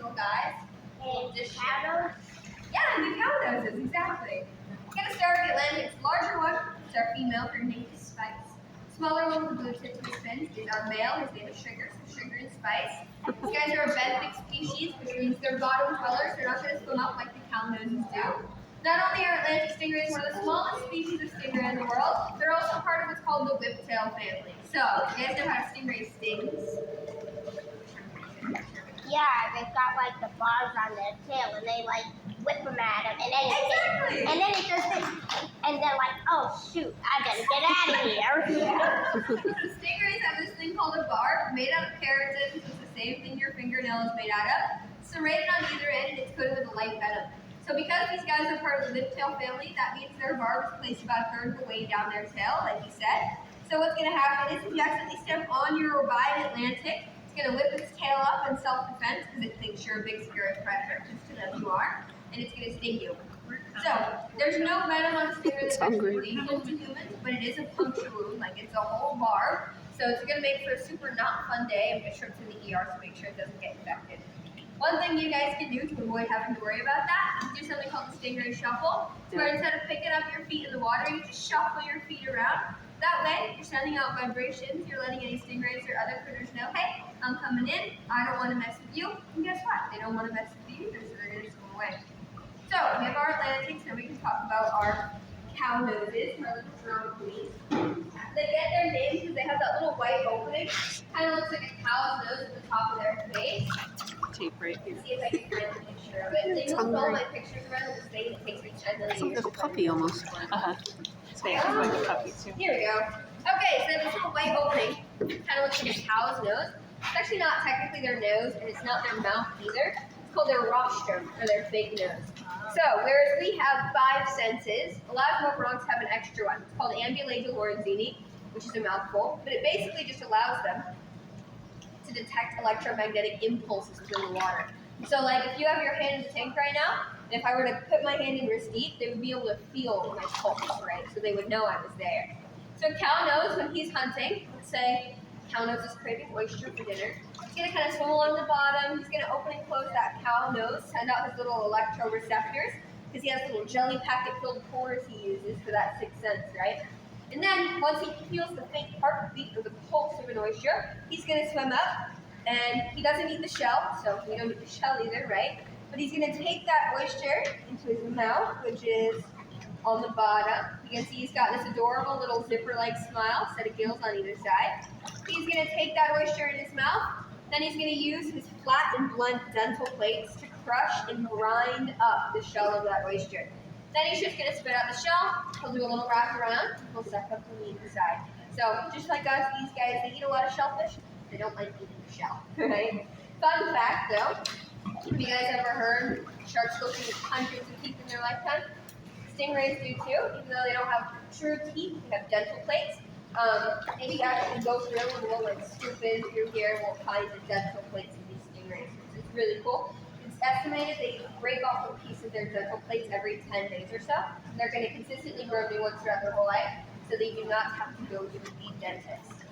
little guys. And Just shadows. Yeah, and the cow noses, exactly. We're going to start with the Atlantic's larger one, which is our female. Her name is Spice. Smaller one with the blue tips and fins is our male. His name is Sugar, so Sugar and Spice. These guys are a benthic species, which means they're bottom dwellers. They're not going to swim up like the cow noses do. Not only are Atlantic stingrays one of the smallest species of stingray in the world, they're also part of what's called the whiptail family. So, you guys know how a stingray stings? Yeah, they've got like the bars on their tail, and they like whip them at them, and then it does this, and they're like, oh shoot, I gotta get out of here. So stingrays have this thing called a barb made out of keratin, which is the same thing your fingernail is made out of. It's serrated on either end, and it's coated with a light venom. So because these guys are part of the whiptail family, that means their barb is placed about a third of the way down their tail, like you said. So what's going to happen is if you accidentally step on your or by an Atlantic, it's going to whip its tail up in self-defense because it thinks you're a big scary predator, just to them you are, and it's going to sting you. So there's no venom on a stinger that's actually lethal to humans, but it is a puncture wound, like it's a whole barb. So it's going to make for a super not fun day. I'm going to show it to the ER to make sure it doesn't get infected. One thing you guys can do to avoid having to worry about that is do something called the Stingray shuffle. So where instead of picking up your feet in the water, you just shuffle your feet around. That way, you're sending out vibrations, you're letting any stingrays or other critters know, hey, I'm coming in, I don't want to mess with you. And guess what? They don't want to mess with you either, so they're going to just go away. So, we have our Atlantics, now we can talk about our cow noses, our little brown queens. They get their names because they have that little white opening. Kind of looks like a cow's nose at the top of their face. Tape right here. See if I can find a picture of it. They move all my pictures around the state. It takes me 10 million It's like years. a puppy almost. So yeah, it's like a puppy too. Here we go. Okay, so this little white opening kind of looks like a cow's nose. It's actually not technically their nose, and it's not their mouth either. It's called their rostrum, or their fake nose. So, whereas we have 5 senses, a lot of morphodonts have an extra one. It's called ambulatory lorenzini, which is a mouthful, but it basically just allows them to detect electromagnetic impulses within the water. So like if you have your hand in the tank right now, and if I were to put my hand in your seat, they would be able to feel my pulse, right? So they would know I was there. So cow knows when he's hunting, let's say cow nose is craving oyster for dinner, he's gonna kind of swim along the bottom, he's gonna open and close that cow nose, send out his little electroreceptors, because he has little jelly packet filled pores he uses for that 6th sense, right? And then, once he feels the faint heartbeat or the pulse of an oyster, he's going to swim up, and he doesn't eat the shell, so we don't eat the shell either, right? But he's going to take that oyster into his mouth, which is on the bottom. You can see he's got this adorable little zipper-like smile, set of gills on either side. He's going to take that oyster in his mouth, then he's going to use his flat and blunt dental plates to crush and grind up the shell of that oyster. Then he's just going to spit out the shell, he'll do a little wrap around, and he'll suck up the meat inside. So, just like us, these guys, they eat a lot of shellfish, they don't like eating the shell, right? Fun fact though, have you guys ever heard sharks go through hundreds of teeth in their lifetime? Stingrays do too, even though they don't have true teeth, they have dental plates. They actually go through and we'll like scoop in through here and we'll find the dental plates of these stingrays. It's really cool. It's estimated they break off a piece of their dental plates every 10 days or so. They're going to consistently grow new ones throughout their whole life, so they do not have to go to the dentist.